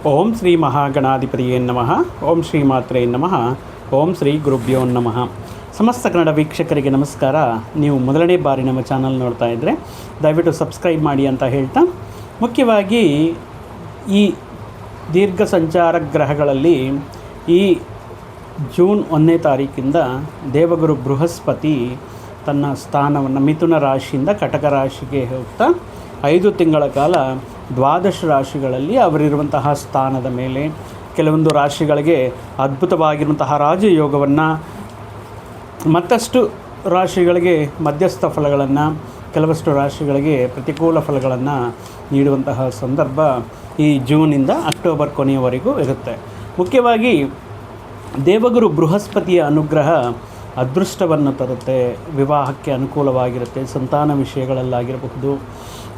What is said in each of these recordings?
ಓಂ ಶ್ರೀ ಮಹಾಗಣಾಧಿಪತಿಯೇ ನಮಃ. ಓಂ ಶ್ರೀ ಮಾತ್ರೇ ನಮಃ. ಓಂ ಶ್ರೀ ಗುರುಭ್ಯೋ ನಮಃ. ಸಮಸ್ತ ಕನ್ನಡ ವೀಕ್ಷಕರಿಗೆ ನಮಸ್ಕಾರ. ನೀವು ಮೊದಲನೇ ಬಾರಿ ನಮ್ಮ ಚಾನಲ್ ನೋಡ್ತಾ ಇದ್ದರೆ ದಯವಿಟ್ಟು ಸಬ್ಸ್ಕ್ರೈಬ್ ಮಾಡಿ ಅಂತ ಹೇಳ್ತಾ, ಮುಖ್ಯವಾಗಿ ಈ ದೀರ್ಘ ಸಂಚಾರ ಗ್ರಹಗಳಲ್ಲಿ ಈ ಜೂನ್ 1ನೇ ತಾರೀಕಿಂದ ದೇವಗುರು ಬೃಹಸ್ಪತಿ ತನ್ನ ಸ್ಥಾನವನ್ನು ಮಿಥುನ ರಾಶಿಯಿಂದ ಕಟಕ ರಾಶಿಗೆ ಹೋಗ್ತಾ 5 ತಿಂಗಳ ಕಾಲ 12 ರಾಶಿಗಳಲ್ಲಿ ಅವರಿರುವಂತಹ ಸ್ಥಾನದ ಮೇಲೆ ಕೆಲವೊಂದು ರಾಶಿಗಳಿಗೆ ಅದ್ಭುತವಾಗಿರುವಂತಹ ರಾಜಯೋಗವನ್ನು, ಮತ್ತಷ್ಟು ರಾಶಿಗಳಿಗೆ ಮಧ್ಯಸ್ಥ ಫಲಗಳನ್ನು, ಕೆಲವಷ್ಟು ರಾಶಿಗಳಿಗೆ ಪ್ರತಿಕೂಲ ಫಲಗಳನ್ನು ನೀಡುವಂತಹ ಸಂದರ್ಭ ಈ ಜೂನಿಂದ ಅಕ್ಟೋಬರ್ ಕೊನೆಯವರೆಗೂ ಇರುತ್ತೆ. ಮುಖ್ಯವಾಗಿ ದೇವಗುರು ಬೃಹಸ್ಪತಿಯ ಅನುಗ್ರಹ ಅದೃಷ್ಟವನ್ನು ತರುತ್ತೆ, ವಿವಾಹಕ್ಕೆ ಅನುಕೂಲವಾಗಿರುತ್ತೆ, ಸಂತಾನ ವಿಷಯಗಳಲ್ಲಾಗಿರಬಹುದು,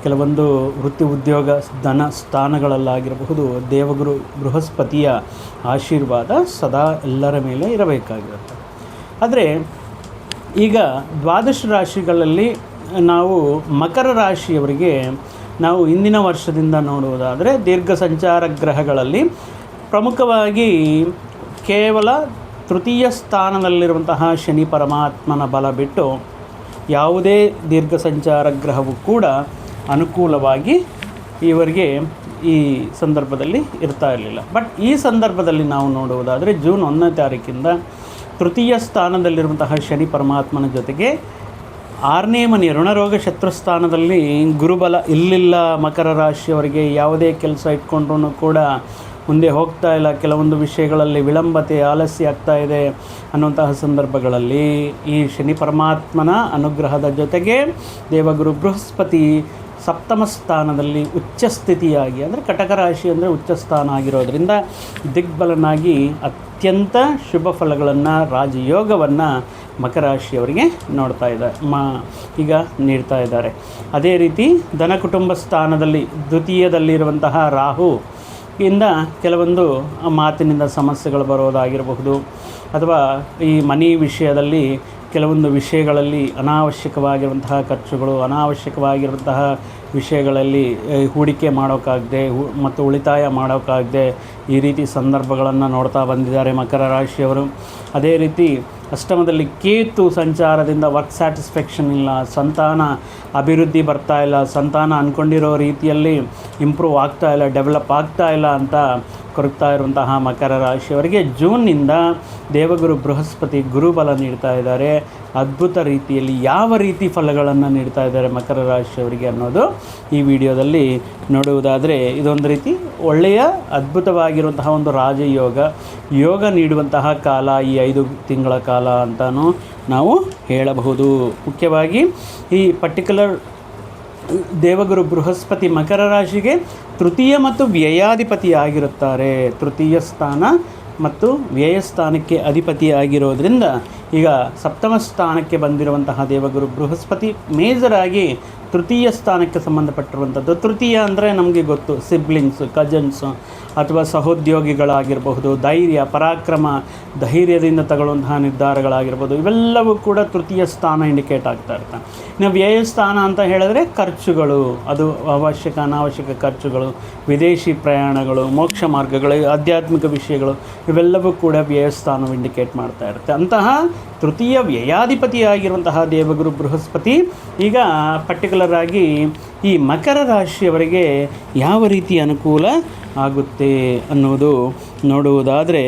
ಕೆಲವೊಂದು ವೃತ್ತಿ ಉದ್ಯೋಗ ಧನ ಸ್ಥಾನಗಳಲ್ಲಾಗಿರಬಹುದು. ದೇವಗುರು ಬೃಹಸ್ಪತಿಯ ಆಶೀರ್ವಾದ ಸದಾ ಎಲ್ಲರ ಮೇಲೆ ಇರಬೇಕಾಗಿರುತ್ತೆ. ಆದರೆ ಈಗ 12 ರಾಶಿಗಳಲ್ಲಿ ನಾವು ಮಕರ ರಾಶಿಯವರಿಗೆ ನಾವು ಇಂದಿನ ವರ್ಷದಿಂದ ನೋಡುವುದಾದರೆ ದೀರ್ಘ ಸಂಚಾರ ಗ್ರಹಗಳಲ್ಲಿ ಪ್ರಮುಖವಾಗಿ ಕೇವಲ ತೃತೀಯ ಸ್ಥಾನದಲ್ಲಿರುವಂತಹ ಶನಿ ಪರಮಾತ್ಮನ ಬಲ ಬಿಟ್ಟು ಯಾವುದೇ ದೀರ್ಘ ಸಂಚಾರ ಗ್ರಹವು ಕೂಡ ಅನುಕೂಲವಾಗಿ ಇವರಿಗೆ ಈ ಸಂದರ್ಭದಲ್ಲಿ ಇರ್ತಾ ಇರಲಿಲ್ಲ. ಬಟ್ ಈ ಸಂದರ್ಭದಲ್ಲಿ ನಾವು ನೋಡುವುದಾದರೆ ಜೂನ್ 1ನೇ ತಾರೀಕಿಂದ ತೃತೀಯ ಸ್ಥಾನದಲ್ಲಿರುವಂತಹ ಶನಿ ಪರಮಾತ್ಮನ ಜೊತೆಗೆ 6ನೇ ಮನೆ ಋಣರೋಗ ಶತ್ರುಸ್ಥಾನದಲ್ಲಿ ಗುರುಬಲ ಇಲ್ಲಿಲ್ಲ. ಮಕರ ರಾಶಿಯವರಿಗೆ ಯಾವುದೇ ಕೆಲಸ ಇಟ್ಕೊಂಡ್ರೂ ಕೂಡ ಮುಂದೆ ಹೋಗ್ತಾ ಇಲ್ಲ, ಕೆಲವೊಂದು ವಿಷಯಗಳಲ್ಲಿ ವಿಳಂಬತೆ ಆಲಸ್ಯ ಆಗ್ತಾ ಇದೆ ಅನ್ನುವಂತಹ ಸಂದರ್ಭಗಳಲ್ಲಿ ಈ ಶನಿ ಪರಮಾತ್ಮನ ಅನುಗ್ರಹದ ಜೊತೆಗೆ ದೇವಗುರು ಬೃಹಸ್ಪತಿ ಸಪ್ತಮ ಸ್ಥಾನದಲ್ಲಿ ಉಚ್ಚ ಸ್ಥಿತಿಯಾಗಿ, ಅಂದರೆ ಕಟಕ ರಾಶಿ ಅಂದರೆ ಉಚ್ಚ ಸ್ಥಾನ ಆಗಿರೋದರಿಂದ ದಿಗ್ಬಲನಾಗಿ ಅತ್ಯಂತ ಶುಭ ಫಲಗಳನ್ನು, ರಾಜಯೋಗವನ್ನು ಮಕರ ರಾಶಿಯವರಿಗೆ ನೋಡ್ತಾ ಇದ್ದಾರೆ, ಈಗ ನೀಡ್ತಾ ಇದ್ದಾರೆ. ಅದೇ ರೀತಿ ಧನ ಕುಟುಂಬ ಸ್ಥಾನದಲ್ಲಿ ದ್ವಿತೀಯದಲ್ಲಿರುವಂತಹ ರಾಹು ಇಂದ ಕೆಲವೊಂದು ಮಾತಿನಿಂದ ಸಮಸ್ಯೆಗಳು ಬರೋದಾಗಿರಬಹುದು, ಅಥವಾ ಈ ಮನಿ ವಿಷಯದಲ್ಲಿ ಕೆಲವೊಂದು ವಿಷಯಗಳಲ್ಲಿ ಅನಾವಶ್ಯಕವಾಗಿರುವಂತಹ ಖರ್ಚುಗಳು, ಅನಾವಶ್ಯಕವಾಗಿರುವಂತಹ ವಿಷಯಗಳಲ್ಲಿ ಹೂಡಿಕೆ ಮಾಡೋಕ್ಕಾಗದೆ ಮತ್ತು ಉಳಿತಾಯ ಮಾಡೋಕ್ಕಾಗದೆ ಈ ರೀತಿ ಸಂದರ್ಭಗಳನ್ನು ನೋಡ್ತಾ ಬಂದಿದ್ದಾರೆ ಮಕರ ರಾಶಿಯವರು. ಅದೇ ರೀತಿ ಅಷ್ಟಮದಲ್ಲಿ ಕೇತು ಸಂಚಾರದಿಂದ ವರ್ಕ್ ಸ್ಯಾಟಿಸ್ಫ್ಯಾಕ್ಷನ್ ಇಲ್ಲ, ಸಂತಾನ ಅಭಿವೃದ್ಧಿ ಬರ್ತಾ ಇಲ್ಲ, ಸಂತಾನ ಅಂದ್ಕೊಂಡಿರೋ ರೀತಿಯಲ್ಲಿ ಇಂಪ್ರೂವ್ ಆಗ್ತಾ ಇಲ್ಲ, ಡೆವಲಪ್ ಆಗ್ತಾ ಇಲ್ಲ ಅಂತ ಕೊರಗ್ತಾ ಇರುವಂತಹ ಮಕರ ರಾಶಿಯವರಿಗೆ ಜೂನ್ನಿಂದ ದೇವಗುರು ಬೃಹಸ್ಪತಿ ಗುರುಬಲ ನೀಡ್ತಾ ಇದ್ದಾರೆ. ಅದ್ಭುತ ರೀತಿಯಲ್ಲಿ ಯಾವ ರೀತಿ ಫಲಗಳನ್ನು ನೀಡ್ತಾ ಇದ್ದಾರೆ ಮಕರ ರಾಶಿಯವರಿಗೆ ಅನ್ನೋದು ಈ ವಿಡಿಯೋದಲ್ಲಿ ನೋಡುವುದಾದರೆ, ಇದೊಂದು ರೀತಿ ಒಳ್ಳೆಯ ಅದ್ಭುತವಾಗಿರುವಂತಹ ಒಂದು ಯೋಗ ನೀಡುವಂತಹ ಕಾಲ ಈ 5 ತಿಂಗಳ ಕಾಲ ಅಂತಲೂ ನಾವು ಹೇಳಬಹುದು. ಮುಖ್ಯವಾಗಿ ಈ ಪರ್ಟಿಕ್ಯುಲರ್ ದೇವಗುರು ಬೃಹಸ್ಪತಿ ಮಕರ ರಾಶಿಗೆ ತೃತೀಯ ಮತ್ತು ವ್ಯಯಾಧಿಪತಿಯಾಗಿರುತ್ತಾರೆ. ತೃತೀಯ ಸ್ಥಾನ ಮತ್ತು ವ್ಯಯಸ್ಥಾನಕ್ಕೆ ಅಧಿಪತಿಯಾಗಿರೋದ್ರಿಂದ ಈಗ ಸಪ್ತಮ ಸ್ಥಾನಕ್ಕೆ ಬಂದಿರುವಂತಹ ದೇವಗುರು ಬೃಹಸ್ಪತಿ ಮೇಜರಾಗಿ ತೃತೀಯ ಸ್ಥಾನಕ್ಕೆ ಸಂಬಂಧಪಟ್ಟಿರುವಂಥದ್ದು. ತೃತೀಯ ಅಂದರೆ ನಮಗೆ ಗೊತ್ತು, ಸಿಬ್ಲಿಂಗ್ಸು, ಕಜನ್ಸು ಅಥವಾ ಸಹೋದ್ಯೋಗಿಗಳಾಗಿರಬಹುದು, ಧೈರ್ಯ, ಪರಾಕ್ರಮ, ಧೈರ್ಯದಿಂದ ತಗೊಳ್ಳುವಂತಹ ನಿರ್ಧಾರಗಳಾಗಿರ್ಬೋದು, ಇವೆಲ್ಲವೂ ಕೂಡ ತೃತೀಯ ಸ್ಥಾನ ಇಂಡಿಕೇಟ್ ಆಗ್ತಾ ಇರ್ತವೆ. ಇನ್ನು ವ್ಯಯಸ್ಥಾನ ಅಂತ ಹೇಳಿದ್ರೆ ಖರ್ಚುಗಳು, ಅದು ಅವಶ್ಯಕ ಅನಾವಶ್ಯಕ ಖರ್ಚುಗಳು, ವಿದೇಶಿ ಪ್ರಯಾಣಗಳು, ಮೋಕ್ಷ ಮಾರ್ಗಗಳು, ಆಧ್ಯಾತ್ಮಿಕ ವಿಷಯಗಳು, ಇವೆಲ್ಲವೂ ಕೂಡ ವ್ಯಯಸ್ಥಾನವು ಇಂಡಿಕೇಟ್ ಮಾಡ್ತಾ ಇರುತ್ತೆ. ಅಂತಹ ತೃತೀಯ ವ್ಯಯಾಧಿಪತಿಯಾಗಿರುವಂತಹ ದೇವಗುರು ಬೃಹಸ್ಪತಿ ಈಗ ಪರ್ಟಿಕ್ಯುಲರ್ ಆಗಿ ಈ ಮಕರ ರಾಶಿಯವರಿಗೆ ಯಾವ ರೀತಿ ಅನುಕೂಲ ಆಗುತ್ತೆ ಅನ್ನೋದು ನೋಡುವುದಾದರೆ,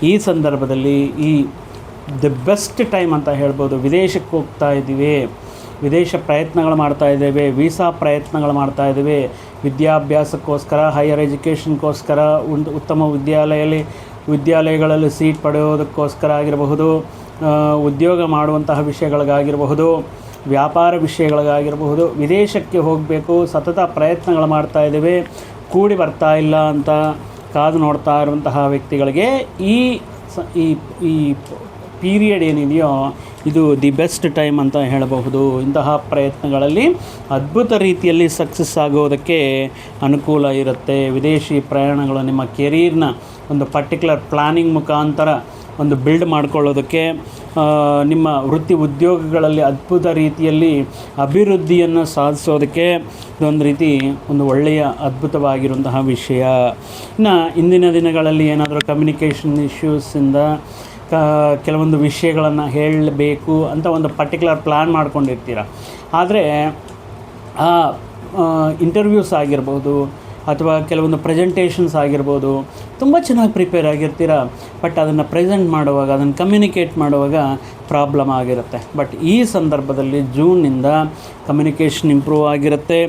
ಈ ಸಂದರ್ಭದಲ್ಲಿ ಈ ದ ಬೆಸ್ಟ್ ಟೈಮ್ ಅಂತ ಹೇಳ್ಬೋದು. ವಿದೇಶಕ್ಕೆ ಹೋಗ್ತಾ ಇದ್ದೀವಿ, ವಿದೇಶ ಪ್ರಯತ್ನಗಳು ಮಾಡ್ತಾ ಇದ್ದೇವೆ, ವೀಸಾ ಪ್ರಯತ್ನಗಳು ಮಾಡ್ತಾ ಇದ್ದೇವೆ, ವಿದ್ಯಾಭ್ಯಾಸಕ್ಕೋಸ್ಕರ, ಹೈಯರ್ ಎಜುಕೇಷನ್ಗೋಸ್ಕರ, ಉತ್ತಮ ವಿದ್ಯಾಲಯಗಳಲ್ಲಿ ಸೀಟ್ ಪಡೆಯೋದಕ್ಕೋಸ್ಕರ ಆಗಿರಬಹುದು, ಉದ್ಯೋಗ ಮಾಡುವಂತಹ ವಿಷಯಗಳಿಗಾಗಿರಬಹುದು, ವ್ಯಾಪಾರ ವಿಷಯಗಳಿಗಾಗಿರಬಹುದು, ವಿದೇಶಕ್ಕೆ ಹೋಗಬೇಕು ಸತತ ಪ್ರಯತ್ನಗಳು ಮಾಡ್ತಾ ಇದ್ದೇವೆ, ಕೂಡಿ ಬರ್ತಾ ಇಲ್ಲ ಅಂತ ಕಾದು ನೋಡ್ತಾ ಇರುವಂತಹ ವ್ಯಕ್ತಿಗಳಿಗೆ ಈ ಪೀರಿಯಡ್ ಏನಿದೆಯೋ ಇದು ದಿ ಬೆಸ್ಟ್ ಟೈಮ್ ಅಂತ ಹೇಳಬಹುದು. ಇಂತಹ ಪ್ರಯತ್ನಗಳಲ್ಲಿ ಅದ್ಭುತ ರೀತಿಯಲ್ಲಿ ಸಕ್ಸಸ್ ಆಗೋದಕ್ಕೆ ಅನುಕೂಲ ಇರುತ್ತೆ. ವಿದೇಶಿ ಪ್ರಯಾಣಗಳು ನಿಮ್ಮ ಕೆರೀರ್ನ ಒಂದು ಪರ್ಟಿಕ್ಯುಲರ್ ಪ್ಲಾನಿಂಗ್ ಮುಖಾಂತರ ಒಂದು ಬಿಲ್ಡ್ ಮಾಡ್ಕೊಳ್ಳೋದಕ್ಕೆ, ನಿಮ್ಮ ವೃತ್ತಿ ಉದ್ಯೋಗಗಳಲ್ಲಿ ಅದ್ಭುತ ರೀತಿಯಲ್ಲಿ ಅಭಿವೃದ್ಧಿಯನ್ನು ಸಾಧಿಸೋದಕ್ಕೆ ಇದೊಂದು ರೀತಿ ಒಂದು ಒಳ್ಳೆಯ ಅದ್ಭುತವಾಗಿರುವಂತಹ ವಿಷಯ. ಇನ್ನು ಇಂದಿನ ದಿನಗಳಲ್ಲಿ ಏನಾದರೂ ಕಮ್ಯುನಿಕೇಷನ್ ಇಶ್ಯೂಸಿಂದ ಕೆಲವೊಂದು ವಿಷಯಗಳನ್ನು ಹೇಳಬೇಕು ಅಂತ ಒಂದು ಪರ್ಟಿಕ್ಯುಲರ್ ಪ್ಲ್ಯಾನ್ ಮಾಡ್ಕೊಂಡಿರ್ತೀರ. ಆದರೆ ಆ ಇಂಟರ್ವ್ಯೂಸ್ ಆಗಿರ್ಬೋದು ಅಥವಾ ಕೆಲವೊಂದು ಪ್ರೆಸೆಂಟೇಷನ್ಸ್ ಆಗಿರ್ಬೋದು, ತುಂಬ ಚೆನ್ನಾಗಿ ಪ್ರಿಪೇರ್ ಆಗಿರ್ತೀರ. ಬಟ್ ಅದನ್ನು ಪ್ರೆಸೆಂಟ್ ಮಾಡುವಾಗ, ಅದನ್ನು ಕಮ್ಯುನಿಕೇಟ್ ಮಾಡುವಾಗ ಪ್ರಾಬ್ಲಮ್ ಆಗಿರುತ್ತೆ. ಬಟ್ ಈ ಸಂದರ್ಭದಲ್ಲಿ ಜೂನ್ನಿಂದ ಕಮ್ಯುನಿಕೇಷನ್ ಇಂಪ್ರೂವ್ ಆಗಿರುತ್ತೆ.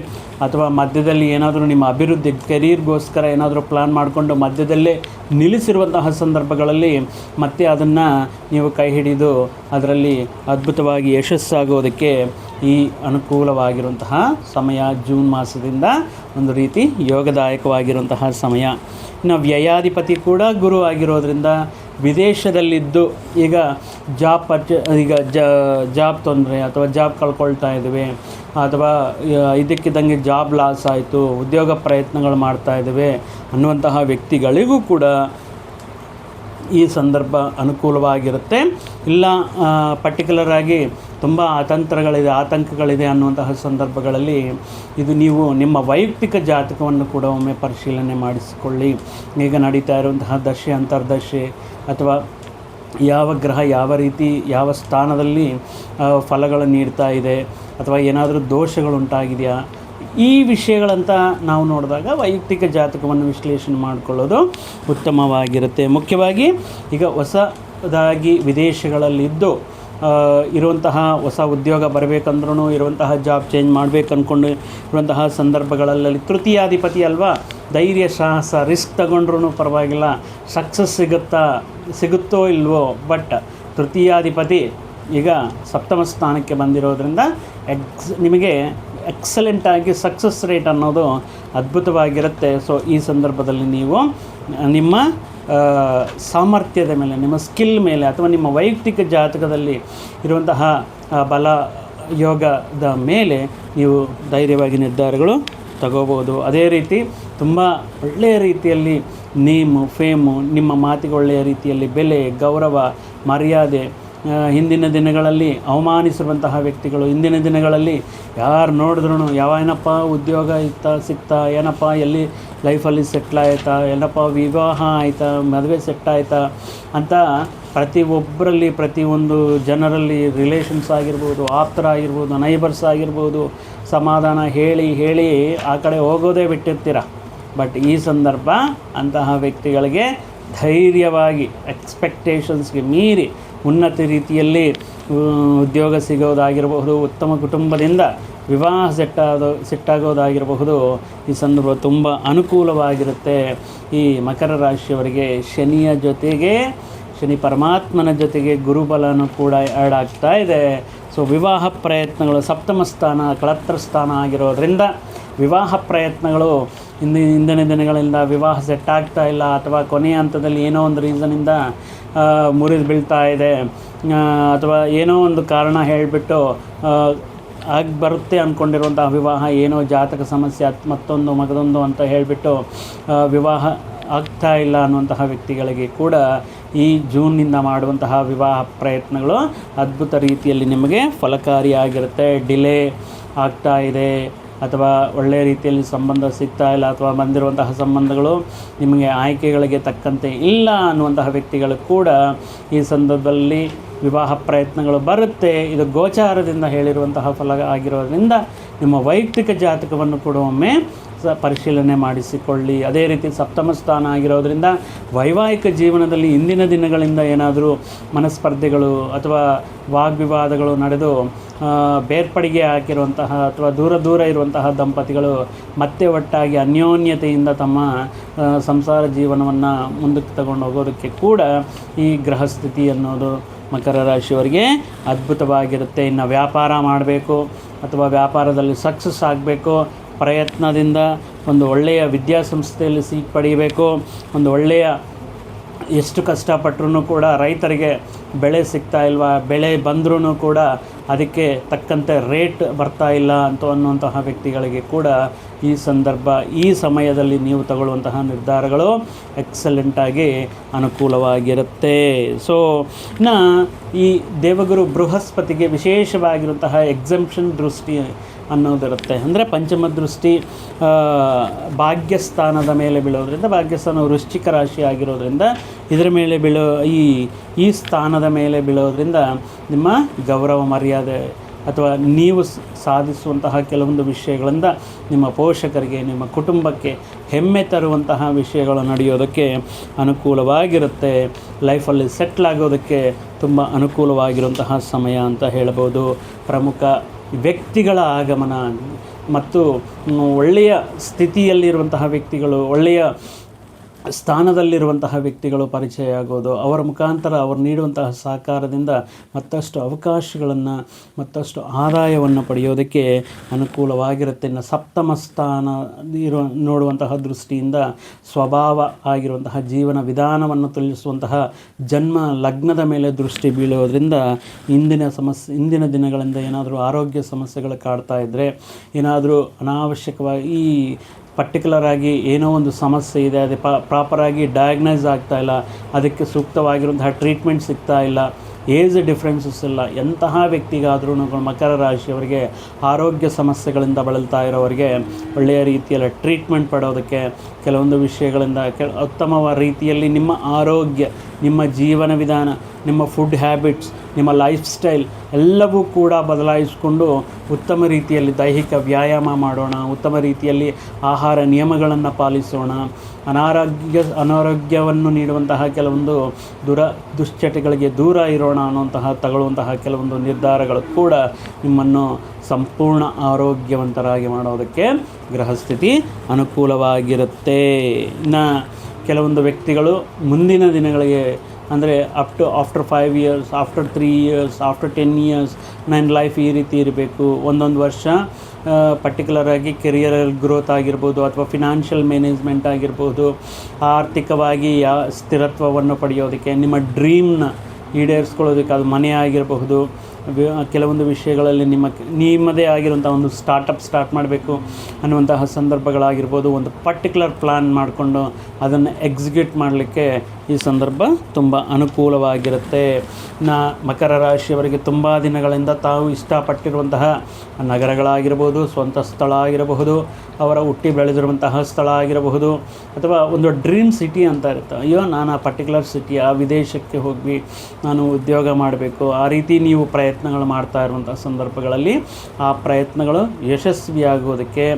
ಅಥವಾ ಮಧ್ಯದಲ್ಲಿ ಏನಾದರೂ ನಿಮ್ಮ ಅಭಿವೃದ್ಧಿ ಕೆರಿಯರ್ಗೋಸ್ಕರ ಏನಾದರೂ ಪ್ಲ್ಯಾನ್ ಮಾಡಿಕೊಂಡು ಮಧ್ಯದಲ್ಲೇ ನಿಲ್ಲಿಸಿರುವಂತಹ ಸಂದರ್ಭಗಳಲ್ಲಿ ಮತ್ತೆ ಅದನ್ನು ನೀವು ಕೈ ಹಿಡಿದು ಅದರಲ್ಲಿ ಅದ್ಭುತವಾಗಿ ಯಶಸ್ಸಾಗೋದಕ್ಕೆ ಈ ಅನುಕೂಲವಾಗಿರುವಂತಹ ಸಮಯ ಜೂನ್ ಮಾಸದಿಂದ ಒಂದು ರೀತಿ ಯೋಗದಾಯಕವಾಗಿರುವಂತಹ ಸಮಯ. ಇನ್ನು ವ್ಯಯಾಧಿಪತಿ ಕೂಡ ಗುರು ಆಗಿರೋದ್ರಿಂದ ವಿದೇಶದಲ್ಲಿದ್ದು ಈಗ ಜಾಬ್ ತೊಂದರೆ ಅಥವಾ ಜಾಬ್ ಕಳ್ಕೊಳ್ತಾ ಇದ್ದೀವಿ, ಅಥವಾ ಇದಕ್ಕಿದ್ದಂಗೆ ಜಾಬ್ ಲಾಸ್ ಆಯಿತು, ಉದ್ಯೋಗ ಪ್ರಯತ್ನಗಳು ಮಾಡ್ತಾ ಇದ್ದೇವೆ ಅನ್ನುವಂತಹ ವ್ಯಕ್ತಿಗಳಿಗೂ ಕೂಡ ಈ ಸಂದರ್ಭ ಅನುಕೂಲವಾಗಿರುತ್ತೆ. ಇಲ್ಲ ಪರ್ಟಿಕ್ಯುಲರ್ ಆಗಿ ತುಂಬ ಆತಂಕಗಳಿದೆ ಅನ್ನುವಂತಹ ಸಂದರ್ಭಗಳಲ್ಲಿ ಇದು ನೀವು ನಿಮ್ಮ ವೈಯಕ್ತಿಕ ಜಾತಕವನ್ನು ಕೂಡ ಒಮ್ಮೆ ಪರಿಶೀಲನೆ ಮಾಡಿಸಿಕೊಳ್ಳಿ. ಈಗ ನಡೀತಾ ಇರುವಂತಹ ದಶೆ ಅಂತರ್ದಶೆ ಅಥವಾ ಯಾವ ಗ್ರಹ ಯಾವ ರೀತಿ ಯಾವ ಸ್ಥಾನದಲ್ಲಿ ಫಲಗಳನ್ನು ನೀಡ್ತಾ ಇದೆ ಅಥವಾ ಏನಾದರೂ ದೋಷಗಳುಂಟಾಗಿದೆಯಾ, ಈ ವಿಷಯಗಳಂತ ನಾವು ನೋಡಿದಾಗ ವೈಯಕ್ತಿಕ ಜಾತಕವನ್ನು ವಿಶ್ಲೇಷಣೆ ಮಾಡಿಕೊಳ್ಳೋದು ಉತ್ತಮವಾಗಿರುತ್ತೆ. ಮುಖ್ಯವಾಗಿ ಈಗ ಹೊಸದಾಗಿ ವಿದೇಶಗಳಲ್ಲಿದ್ದು ಇರುವಂತಹ ಹೊಸ ಉದ್ಯೋಗ ಬರಬೇಕಂದ್ರೂ, ಇರುವಂತಹ ಜಾಬ್ ಚೇಂಜ್ ಮಾಡಬೇಕು ಅಂದ್ಕೊಂಡು ಇರುವಂತಹ ಸಂದರ್ಭಗಳಲ್ಲಿ ತೃತೀಯಾಧಿಪತಿ ಅಲ್ವಾ, ಧೈರ್ಯ ಸಾಹಸ ರಿಸ್ಕ್ ತಗೊಂಡ್ರೂ ಪರವಾಗಿಲ್ಲ, ಸಕ್ಸಸ್ ಸಿಗುತ್ತೋ ಇಲ್ವೋ. ಬಟ್ ತೃತೀಯಾಧಿಪತಿ ಈಗ ಸಪ್ತಮ ಸ್ಥಾನಕ್ಕೆ ಬಂದಿರೋದ್ರಿಂದ ನಿಮಗೆ ಎಕ್ಸಲೆಂಟಾಗಿ ಸಕ್ಸಸ್ ರೇಟ್ ಅನ್ನೋದು ಅದ್ಭುತವಾಗಿರುತ್ತೆ. ಸೊ ಈ ಸಂದರ್ಭದಲ್ಲಿ ನೀವು ನಿಮ್ಮ ಸಾಮರ್ಥ್ಯದ ಮೇಲೆ, ನಿಮ್ಮ ಸ್ಕಿಲ್ ಮೇಲೆ ಅಥವಾ ನಿಮ್ಮ ವೈಯಕ್ತಿಕ ಜಾತಕದಲ್ಲಿ ಇರುವಂತಹ ಬಲ ಯೋಗದ ಮೇಲೆ ನೀವು ಧೈರ್ಯವಾಗಿ ನಿರ್ಧಾರಗಳು ತಗೋಬೋದು. ಅದೇ ರೀತಿ ತುಂಬ ಒಳ್ಳೆಯ ರೀತಿಯಲ್ಲಿ ಫೇಮು, ನಿಮ್ಮ ಮಾತಿಗೆ ಒಳ್ಳೆಯ ರೀತಿಯಲ್ಲಿ ಬೆಲೆ, ಗೌರವ, ಮರ್ಯಾದೆ, ಹಿಂದಿನ ದಿನಗಳಲ್ಲಿ ಅವಮಾನಿಸಿರುವಂತಹ ವ್ಯಕ್ತಿಗಳು ಇಂದಿನ ದಿನಗಳಲ್ಲಿ ಯಾರು ನೋಡಿದ್ರೂ ಏನಪ್ಪ ಉದ್ಯೋಗ ಸಿಗ್ತಾ, ಏನಪ್ಪ ಎಲ್ಲಿ ಲೈಫಲ್ಲಿ ಸೆಟ್ಲ್ ಆಯ್ತಾ, ಏನಪ್ಪ ವಿವಾಹ ಆಯಿತಾ, ಮದುವೆ ಸೆಟ್ ಆಯಿತಾ ಅಂತ ಪ್ರತಿಯೊಬ್ಬರಲ್ಲಿ ಪ್ರತಿಯೊಂದು ಜನರಲ್ಲಿ ರಿಲೇಷನ್ಸ್ ಆಗಿರ್ಬೋದು, ಆಪ್ತರಾಗಿರ್ಬೋದು, ನೈಬರ್ಸ್ ಆಗಿರ್ಬೋದು, ಸಮಾಧಾನ ಹೇಳಿ ಆ ಕಡೆ ಹೋಗೋದೇ ಬಿಟ್ಟಿರ್ತೀರ. ಬಟ್ ಈ ಸಂದರ್ಭ ಅಂತಹ ವ್ಯಕ್ತಿಗಳಿಗೆ ಧೈರ್ಯವಾಗಿ ಎಕ್ಸ್ಪೆಕ್ಟೇಷನ್ಸ್ಗೆ ಮೀರಿ ಉನ್ನತ ರೀತಿಯಲ್ಲಿ ಉದ್ಯೋಗ ಸಿಗೋದಾಗಿರಬಹುದು, ಉತ್ತಮ ಕುಟುಂಬದಿಂದ ವಿವಾಹ ಸೆಟ್ಟಾಗೋದಾಗಿರಬಹುದು. ಈ ಸಂದರ್ಭ ತುಂಬ ಅನುಕೂಲವಾಗಿರುತ್ತೆ. ಈ ಮಕರ ರಾಶಿಯವರಿಗೆ ಶನಿಯ ಜೊತೆಗೆ ಶನಿ ಪರಮಾತ್ಮನ ಜೊತೆಗೆ ಗುರುಬಲನೂ ಕೂಡ ಆ್ಯಡ್ ಆಗ್ತಾ ಇದೆ. ಸೊ ವಿವಾಹ ಪ್ರಯತ್ನಗಳು ಸಪ್ತಮ ಸ್ಥಾನ ಕಳತ್ರ ಸ್ಥಾನ ಆಗಿರೋದ್ರಿಂದ ವಿವಾಹ ಪ್ರಯತ್ನಗಳು ಇಂದಿನ ದಿನಗಳಿಂದ ವಿವಾಹ ಸೆಟ್ ಆಗ್ತಾ ಇಲ್ಲ ಅಥವಾ ಕೊನೆಯ ಹಂತದಲ್ಲಿ ಏನೋ ಒಂದು ರೀಸನಿಂದ ಮುರಿದು ಬೀಳ್ತಾ ಇದೆ, ಅಥವಾ ಏನೋ ಒಂದು ಕಾರಣ ಹೇಳಿಬಿಟ್ಟು ಆಗಿ ಬರುತ್ತೆ ಅಂದ್ಕೊಂಡಿರುವಂತಹ ವಿವಾಹ ಏನೋ ಜಾತಕ ಸಮಸ್ಯೆ ಮತ್ತೊಂದು ಅಂತ ಹೇಳಿಬಿಟ್ಟು ವಿವಾಹ ಆಗ್ತಾ ಇಲ್ಲ ಅನ್ನುವಂತಹ ವ್ಯಕ್ತಿಗಳಿಗೆ ಕೂಡ ಈ ಜೂನ್ನಿಂದ ಮಾಡುವಂತಹ ವಿವಾಹ ಪ್ರಯತ್ನಗಳು ಅದ್ಭುತ ರೀತಿಯಲ್ಲಿ ನಿಮಗೆ ಫಲಕಾರಿಯಾಗಿರುತ್ತೆ. ಡಿಲೇ ಆಗ್ತಾ ಇದೆ ಅಥವಾ ಒಳ್ಳೆಯ ರೀತಿಯಲ್ಲಿ ಸಂಬಂಧ ಸಿಗ್ತಾ ಇಲ್ಲ ಅಥವಾ ಬಂದಿರುವಂತಹ ಸಂಬಂಧಗಳು ನಿಮಗೆ ಆಯ್ಕೆಗಳಿಗೆ ತಕ್ಕಂತೆ ಇಲ್ಲ ಅನ್ನುವಂತಹ ವ್ಯಕ್ತಿಗಳು ಕೂಡ ಈ ಸಂದರ್ಭದಲ್ಲಿ ವಿವಾಹ ಪ್ರಯತ್ನಗಳು ಬರುತ್ತೆ. ಇದು ಗೋಚಾರದಿಂದ ಹೇಳಿರುವಂತಹ ಫಲ ಆಗಿರೋದ್ರಿಂದ ನಿಮ್ಮ ವೈಯಕ್ತಿಕ ಜಾತಕವನ್ನು ಕೂಡ ಒಮ್ಮೆ ಪರಿಶೀಲನೆ ಮಾಡಿಸಿಕೊಳ್ಳಿ. ಅದೇ ರೀತಿ ಸಪ್ತಮ ಸ್ಥಾನ ಆಗಿರೋದ್ರಿಂದ ವೈವಾಹಿಕ ಜೀವನದಲ್ಲಿ ಇಂದಿನ ದಿನಗಳಿಂದ ಏನಾದರೂ ಮನಸ್ಪರ್ಧೆಗಳು ಅಥವಾ ವಾಗ್ವಿವಾದಗಳು ನಡೆದು ಬೇರ್ಪಡಿಗೆ ಹಾಕಿರುವಂತಹ ಅಥವಾ ದೂರ ಇರುವಂತಹ ದಂಪತಿಗಳು ಮತ್ತೆ ಒಟ್ಟಾಗಿ ಅನ್ಯೋನ್ಯತೆಯಿಂದ ತಮ್ಮ ಸಂಸಾರ ಜೀವನವನ್ನು ಮುಂದಕ್ಕೆ ತಗೊಂಡು ಹೋಗೋದಕ್ಕೆ ಕೂಡ ಈ ಗ್ರಹಸ್ಥಿತಿ ಅನ್ನೋದು ಮಕರ ರಾಶಿಯವರಿಗೆ ಅದ್ಭುತವಾಗಿರುತ್ತೆ. ಇನ್ನು ವ್ಯಾಪಾರ ಮಾಡಬೇಕು ಅಥವಾ ವ್ಯಾಪಾರದಲ್ಲಿ ಸಕ್ಸಸ್ ಆಗಬೇಕು, ಪ್ರಯತ್ನದಿಂದ ಒಂದು ಒಳ್ಳೆಯ ವಿದ್ಯಾಸಂಸ್ಥೆಯಲ್ಲಿ ಸೀಟ್ ಪಡೆಯಬೇಕು, ಒಂದು ಒಳ್ಳೆಯ ಎಷ್ಟು ಕಷ್ಟಪಟ್ಟರೂ ಕೂಡ ರೈತರಿಗೆ ಬೆಳೆ ಸಿಗ್ತಾ ಇಲ್ವಾ, ಬೆಳೆ ಬಂದ್ರೂ ಕೂಡ ಅದಕ್ಕೆ ತಕ್ಕಂತೆ ರೇಟ್ ಬರ್ತಾ ಇಲ್ಲ ಅನ್ನುವಂತಹ ವ್ಯಕ್ತಿಗಳಿಗೆ ಕೂಡ ಈ ಸಂದರ್ಭ, ಈ ಸಮಯದಲ್ಲಿ ನೀವು ತಗೊಳ್ಳುವಂತಹ ನಿರ್ಧಾರಗಳು ಎಕ್ಸಲೆಂಟಾಗಿ ಅನುಕೂಲವಾಗಿರುತ್ತೆ. ಸೊ ಈ ದೇವಗುರು ಬೃಹಸ್ಪತಿಗೆ ವಿಶೇಷವಾಗಿರುವಂತಹ ಎಕ್ಸಂಪ್ಷನ್ ದೃಷ್ಟಿ ಅನ್ನೋದಿರುತ್ತೆ. ಅಂದರೆ ಪಂಚಮ ದೃಷ್ಟಿ ಭಾಗ್ಯಸ್ಥಾನದ ಮೇಲೆ ಬೀಳೋದ್ರಿಂದ, ಭಾಗ್ಯಸ್ಥಾನ ವೃಶ್ಚಿಕ ರಾಶಿ ಆಗಿರೋದ್ರಿಂದ ಇದರ ಮೇಲೆ ಈ ಸ್ಥಾನದ ಮೇಲೆ ಬೀಳೋದ್ರಿಂದ ನಿಮ್ಮ ಗೌರವ ಮರ್ಯಾದೆ ಅಥವಾ ನೀವು ಸಾಧಿಸುವಂತಹ ಕೆಲವೊಂದು ವಿಷಯಗಳಿಂದ ನಿಮ್ಮ ಪೋಷಕರಿಗೆ, ನಿಮ್ಮ ಕುಟುಂಬಕ್ಕೆ ಹೆಮ್ಮೆ ತರುವಂತಹ ವಿಷಯಗಳು ನಡೆಯೋದಕ್ಕೆ ಅನುಕೂಲವಾಗಿರುತ್ತೆ. ಲೈಫಲ್ಲಿ ಸೆಟ್ಲ್ ಆಗೋದಕ್ಕೆ ತುಂಬ ಅನುಕೂಲವಾಗಿರುವಂತಹ ಸಮಯ ಅಂತ ಹೇಳ್ಬೋದು. ಪ್ರಮುಖ ವ್ಯಕ್ತಿಗಳ ಆಗಮನ ಮತ್ತು ಒಳ್ಳೆಯ ಸ್ಥಿತಿಯಲ್ಲಿರುವಂತಹ ವ್ಯಕ್ತಿಗಳು, ಒಳ್ಳೆಯ ಸ್ಥಾನದಲ್ಲಿರುವಂತಹ ವ್ಯಕ್ತಿಗಳು ಪರಿಚಯ ಆಗೋದು, ಅವರ ಮುಖಾಂತರ ಅವರು ನೀಡುವಂತಹ ಸಹಕಾರದಿಂದ ಮತ್ತಷ್ಟು ಅವಕಾಶಗಳನ್ನು, ಮತ್ತಷ್ಟು ಆದಾಯವನ್ನು ಪಡೆಯೋದಕ್ಕೆ ಅನುಕೂಲವಾಗಿರುತ್ತೆ. ಇನ್ನು ಸಪ್ತಮ ಸ್ಥಾನ ನೋಡುವಂತಹ ದೃಷ್ಟಿಯಿಂದ ಸ್ವಭಾವ ಆಗಿರುವಂತಹ ಜೀವನ ವಿಧಾನವನ್ನು ತಿಳಿಸುವಂತಹ ಜನ್ಮ ಲಗ್ನದ ಮೇಲೆ ದೃಷ್ಟಿ ಬೀಳೋದ್ರಿಂದ ಇಂದಿನ ದಿನಗಳಿಂದ ಏನಾದರೂ ಆರೋಗ್ಯ ಸಮಸ್ಯೆಗಳು ಕಾಡ್ತಾ ಇದ್ದರೆ, ಏನಾದರೂ ಅನಾವಶ್ಯಕವಾಗಿ ಪರ್ಟಿಕ್ಯುಲರ್ ಆಗಿ ಏನೋ ಒಂದು ಸಮಸ್ಯೆ ಇದೆ, ಅದು ಪ್ರಾಪರಾಗಿ ಡಯಾಗ್ನೈಸ್ ಆಗ್ತಾ ಇಲ್ಲ, ಅದಕ್ಕೆ ಸೂಕ್ತವಾಗಿರುವಂತಹ ಟ್ರೀಟ್ಮೆಂಟ್ ಸಿಗ್ತಾ ಇಲ್ಲ, ಏಜ್ ಡಿಫ್ರೆನ್ಸಸ್ ಇಲ್ಲ, ಎಂತಹ ವ್ಯಕ್ತಿಗಾದ್ರೂ ಮಕರ ರಾಶಿಯವರಿಗೆ ಆರೋಗ್ಯ ಸಮಸ್ಯೆಗಳಿಂದ ಬಳಲ್ತಾ ಇರೋರಿಗೆ ಒಳ್ಳೆಯ ರೀತಿಯಲ್ಲಿ ಟ್ರೀಟ್ಮೆಂಟ್ ಪಡೋದಕ್ಕೆ, ಕೆಲವೊಂದು ವಿಷಯಗಳಿಂದ ಉತ್ತಮ ರೀತಿಯಲ್ಲಿ ನಿಮ್ಮ ಆರೋಗ್ಯ, ನಿಮ್ಮ ಜೀವನ ವಿಧಾನ, ನಿಮ್ಮ ಫುಡ್ ಹ್ಯಾಬಿಟ್ಸ್, ನಿಮ್ಮ ಲೈಫ್ ಸ್ಟೈಲ್ ಎಲ್ಲವೂ ಕೂಡ ಬದಲಾಯಿಸಿಕೊಂಡು ಉತ್ತಮ ರೀತಿಯಲ್ಲಿ ದೈಹಿಕ ವ್ಯಾಯಾಮ ಮಾಡೋಣ, ಉತ್ತಮ ರೀತಿಯಲ್ಲಿ ಆಹಾರ ನಿಯಮಗಳನ್ನು ಪಾಲಿಸೋಣ, ಅನಾರೋಗ್ಯವನ್ನು ನೀಡುವಂತಹ ಕೆಲವೊಂದು ದುಶ್ಚಟಗಳಿಗೆ ದೂರ ಇರೋಣ ಅನ್ನುವಂತಹ ತಗೊಳ್ಳುವಂತಹ ಕೆಲವೊಂದು ನಿರ್ಧಾರಗಳು ಕೂಡ ನಿಮ್ಮನ್ನು ಸಂಪೂರ್ಣ ಆರೋಗ್ಯವಂತರಾಗಿ ಮಾಡೋದಕ್ಕೆ ಗ್ರಹಸ್ಥಿತಿ ಅನುಕೂಲವಾಗಿರುತ್ತೆ. ಇನ್ನು ಕೆಲವೊಂದು ವ್ಯಕ್ತಿಗಳು ಮುಂದಿನ ದಿನಗಳಿಗೆ, ಅಂದರೆ after 5 years, after 3 years, after 10 years ನನ್ನ ಲೈಫ್ ಈ ರೀತಿ ಇರಬೇಕು, ಒಂದೊಂದು ವರ್ಷ ಪರ್ಟಿಕ್ಯುಲರಾಗಿ ಕೆರಿಯರಲ್ಲಿ ಗ್ರೋತ್ ಆಗಿರ್ಬೋದು, ಅಥವಾ ಫಿನಾನ್ಷಿಯಲ್ ಮ್ಯಾನೇಜ್ಮೆಂಟ್ ಆಗಿರ್ಬೋದು, ಆರ್ಥಿಕವಾಗಿ ಸ್ಥಿರತ್ವವನ್ನು ಪಡೆಯೋದಕ್ಕೆ, ನಿಮ್ಮ ಡ್ರೀಮ್ನ ಈಡೇರಿಸ್ಕೊಳ್ಳೋದಕ್ಕೆ, ಅದು ಮನೆ ಆಗಿರಬಹುದು, ಕೆಲವೊಂದು ವಿಷಯಗಳಲ್ಲಿ ನಿಮ್ಮದೇ ಆಗಿರುವಂಥ ಒಂದು ಸ್ಟಾರ್ಟ್ ಮಾಡಬೇಕು ಅನ್ನುವಂತಹ ಸಂದರ್ಭಗಳಾಗಿರ್ಬೋದು, ಒಂದು ಪರ್ಟಿಕ್ಯುಲರ್ ಪ್ಲ್ಯಾನ್ ಮಾಡಿಕೊಂಡು ಅದನ್ನು ಎಕ್ಸಿಕ್ಯೂಟ್ ಮಾಡಲಿಕ್ಕೆ ಈ ಸಂದರ್ಭ ತುಂಬ ಅನುಕೂಲವಾಗಿರುತ್ತೆ. ಮಕರ ರಾಶಿಯವರಿಗೆ ತುಂಬ ದಿನಗಳಿಂದ ತಾವು ಇಷ್ಟಪಟ್ಟಿರುವಂತಹ ನಗರಗಳಾಗಿರ್ಬೋದು, ಸ್ವಂತ ಸ್ಥಳ ಆಗಿರಬಹುದು, ಅವರ ಹುಟ್ಟಿ ಬೆಳೆದಿರುವಂತಹ ಸ್ಥಳ ಆಗಿರಬಹುದು, ಅಥವಾ ಒಂದು ಡ್ರೀಮ್ ಸಿಟಿ ಅಂತ ಇರುತ್ತೆ, ಅಯ್ಯೋ ನಾನು ಆ ಪರ್ಟಿಕ್ಯುಲರ್ ಸಿಟಿ, ಆ ವಿದೇಶಕ್ಕೆ ಹೋಗಿ ನಾನು ಉದ್ಯೋಗ ಮಾಡಬೇಕು, ಆ ರೀತಿ ನೀವು ಪ್ರಯತ್ನಗಳು ಮಾಡ್ತಾ ಇರುವಂಥ ಸಂದರ್ಭಗಳಲ್ಲಿ ಆ ಪ್ರಯತ್ನಗಳು ಯಶಸ್ವಿಯಾಗೋದಕ್ಕೆ,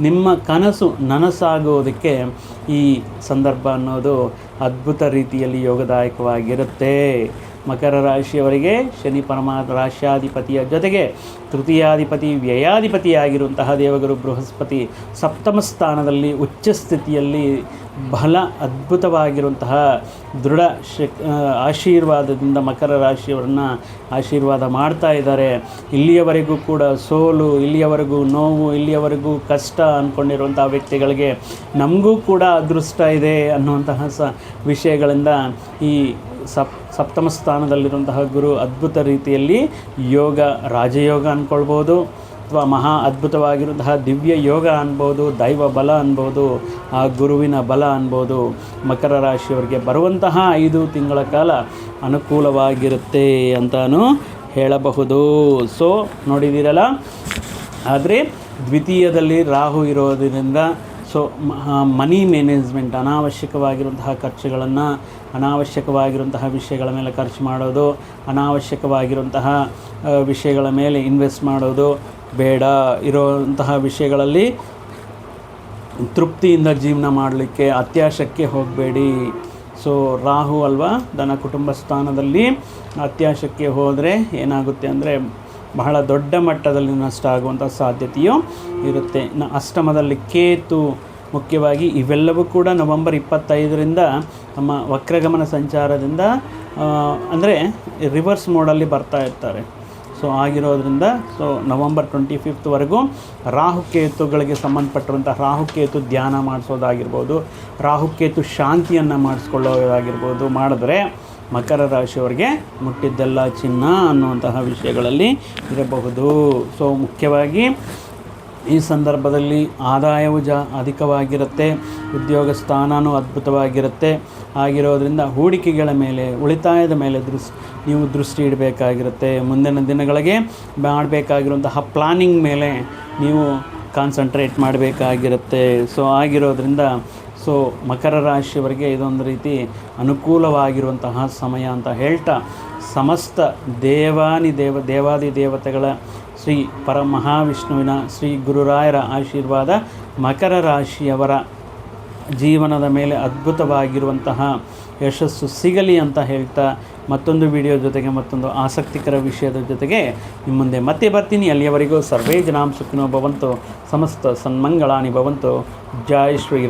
ನಿಮ್ಮ ಕನಸು ನನಸಾಗೋದಕ್ಕೆ ಈ ಸಂದರ್ಭ ಅನ್ನೋದು ಅದ್ಭುತ ರೀತಿಯಲ್ಲಿ ಯೋಗದಾಯಕವಾಗಿರುತ್ತೆ. ಮಕರ ರಾಶಿಯವರಿಗೆ ಶನಿ ಪರಮಾತ್ಮ ರಾಶ್ಯಾಧಿಪತಿಯ ಜೊತೆಗೆ ತೃತೀಯಾಧಿಪತಿ, ವ್ಯಯಾಧಿಪತಿಯಾಗಿರುವಂತಹ ದೇವಗುರು ಬೃಹಸ್ಪತಿ ಸಪ್ತಮ ಸ್ಥಾನದಲ್ಲಿ ಉಚ್ಚ ಸ್ಥಿತಿಯಲ್ಲಿ ಬಹಳ ಅದ್ಭುತವಾಗಿರುವಂತಹ ದೃಢ ಆಶೀರ್ವಾದದಿಂದ ಮಕರ ರಾಶಿಯವರನ್ನು ಆಶೀರ್ವಾದ ಮಾಡ್ತಾ ಇದ್ದಾರೆ. ಇಲ್ಲಿಯವರೆಗೂ ಕೂಡ ಸೋಲು, ಇಲ್ಲಿಯವರೆಗೂ ನೋವು, ಇಲ್ಲಿಯವರೆಗೂ ಕಷ್ಟ ಅಂದ್ಕೊಂಡಿರುವಂಥ ವ್ಯಕ್ತಿಗಳಿಗೆ ನಮಗೂ ಕೂಡ ಅದೃಷ್ಟ ಇದೆ ಅನ್ನುವಂತಹ ವಿಷಯಗಳಿಂದ ಈ ಸಪ್ತಮ ಸ್ಥಾನದಲ್ಲಿರುವಂತಹ ಗುರು ಅದ್ಭುತ ರೀತಿಯಲ್ಲಿ ಯೋಗ, ರಾಜಯೋಗ ಅಂದ್ಕೊಳ್ಬೋದು, ಅಥವಾ ಮಹಾ ಅದ್ಭುತವಾಗಿರುವಂತಹ ದಿವ್ಯ ಯೋಗ ಅನ್ಬೋದು, ದೈವ ಬಲ ಅನ್ಬೋದು, ಆ ಗುರುವಿನ ಬಲ ಅನ್ಬೋದು. ಮಕರ ರಾಶಿಯವರಿಗೆ ಬರುವಂತಹ 5 ತಿಂಗಳ ಕಾಲ ಅನುಕೂಲವಾಗಿರುತ್ತೆ ಅಂತಾನು ಹೇಳಬಹುದು. ಸೊ ನೋಡಿದ್ದೀರಲ್ಲ. ಆದರೆ ದ್ವಿತೀಯದಲ್ಲಿ ರಾಹು ಇರೋದರಿಂದ ಮನಿ ಮ್ಯಾನೇಜ್ಮೆಂಟ್, ಅನಾವಶ್ಯಕವಾಗಿರುವಂತಹ ಖರ್ಚುಗಳನ್ನು, ಅನಾವಶ್ಯಕವಾಗಿರುವಂತಹ ವಿಷಯಗಳ ಮೇಲೆ ಖರ್ಚು ಮಾಡೋದು, ಅನಾವಶ್ಯಕವಾಗಿರುವಂತಹ ವಿಷಯಗಳ ಮೇಲೆ ಇನ್ವೆಸ್ಟ್ ಮಾಡೋದು ಬೇಡ. ಇರೋಂತಹ ವಿಷಯಗಳಲ್ಲಿ ತೃಪ್ತಿಯಿಂದ ಜೀವನ ಮಾಡಲಿಕ್ಕೆ ಅತ್ಯಾಶಕ್ಕೆ ಹೋಗಬೇಡಿ. ಸೊ ರಾಹು ಅಲ್ವಾ, ಧನ ಕುಟುಂಬ ಸ್ಥಾನದಲ್ಲಿ ಅತ್ಯಾಶಕ್ಕೆ ಹೋದರೆ ಏನಾಗುತ್ತೆ ಅಂದರೆ ಬಹಳ ದೊಡ್ಡ ಮಟ್ಟದಲ್ಲಿ ನಷ್ಟ ಆಗುವಂಥ ಸಾಧ್ಯತೆಯೂ ಇರುತ್ತೆ. ಅಷ್ಟಮದಲ್ಲಿ ಕೇತು, ಮುಖ್ಯವಾಗಿ ಇವೆಲ್ಲವೂ ಕೂಡ ನವೆಂಬರ್ 25ರಿಂದ ನಮ್ಮ ವಕ್ರಗಮನ ಸಂಚಾರದಿಂದ ಅಂದರೆ ರಿವರ್ಸ್ ಮೋಡಲ್ಲಿ ಬರ್ತಾ ಇರ್ತಾರೆ. ಸೊ ಆಗಿರೋದ್ರಿಂದ ನವೆಂಬರ್ 25ವರೆಗೂ ರಾಹುಕೇತುಗಳಿಗೆ ಸಂಬಂಧಪಟ್ಟಿರುವಂಥ ರಾಹುಕೇತು ಧ್ಯಾನ ಮಾಡಿಸೋದಾಗಿರ್ಬೋದು, ರಾಹುಕೇತು ಶಾಂತಿಯನ್ನು ಮಾಡಿಸ್ಕೊಳ್ಳೋದಾಗಿರ್ಬೋದು ಮಾಡಿದ್ರೆ ಮಕರ ರಾಶಿಯವರಿಗೆ ಮುಟ್ಟಿದ್ದೆಲ್ಲ ಚಿನ್ನ ಅನ್ನುವಂತಹ ವಿಷಯಗಳಲ್ಲಿ ಇರಬಹುದು. ಸೊ ಮುಖ್ಯವಾಗಿ ಈ ಸಂದರ್ಭದಲ್ಲಿ ಆದಾಯವು ಅಧಿಕವಾಗಿರುತ್ತೆ, ಉದ್ಯೋಗ ಸ್ಥಾನವೂ ಅದ್ಭುತವಾಗಿರುತ್ತೆ. ಆಗಿರೋದ್ರಿಂದ ಹೂಡಿಕೆಗಳ ಮೇಲೆ, ಉಳಿತಾಯದ ಮೇಲೆ ನೀವು ದೃಷ್ಟಿ ಇಡಬೇಕಾಗಿರುತ್ತೆ. ಮುಂದಿನ ದಿನಗಳಿಗೆ ಮಾಡಬೇಕಾಗಿರುವಂತಹ ಪ್ಲಾನಿಂಗ್ ಮೇಲೆ ನೀವು ಕಾನ್ಸಂಟ್ರೇಟ್ ಮಾಡಬೇಕಾಗಿರುತ್ತೆ. ಸೊ ಆಗಿರೋದ್ರಿಂದ ಮಕರ ರಾಶಿಯವರಿಗೆ ಇದೊಂದು ರೀತಿ ಅನುಕೂಲವಾಗಿರುವಂತಹ ಸಮಯ ಅಂತ ಹೇಳ್ತಾ, ಸಮಸ್ತ ದೇವಾದಿ ದೇವತೆಗಳ ಶ್ರೀ ಪರಮಹಾವಿಷ್ಣುವಿನ ಶ್ರೀ ಗುರುರಾಯರ ಆಶೀರ್ವಾದ ಮಕರ ರಾಶಿಯವರ ಜೀವನದ ಮೇಲೆ ಅದ್ಭುತವಾಗಿರುವಂತಹ ಯಶಸ್ಸು ಸಿಗಲಿ ಅಂತ ಹೇಳ್ತಾ, ಮತ್ತೊಂದು ವಿಡಿಯೋ ಜೊತೆಗೆ ಮತ್ತೊಂದು ಆಸಕ್ತಿಕರ ವಿಷಯದ ಜೊತೆಗೆ ನಿಮ್ಮ ಮುಂದೆ ಮತ್ತೆ ಬರ್ತೀನಿ. ಅಲ್ಲಿಯವರೆಗೂ ಸರ್ವೇ ಜನಾಂ ಸುಖಿನೋ ಭವಂತು, ಸಮಸ್ತ ಸನ್ಮಂಗಳಾನಿ ಭವಂತು. ಜೈ ಶ್ರೀರಾಮ್.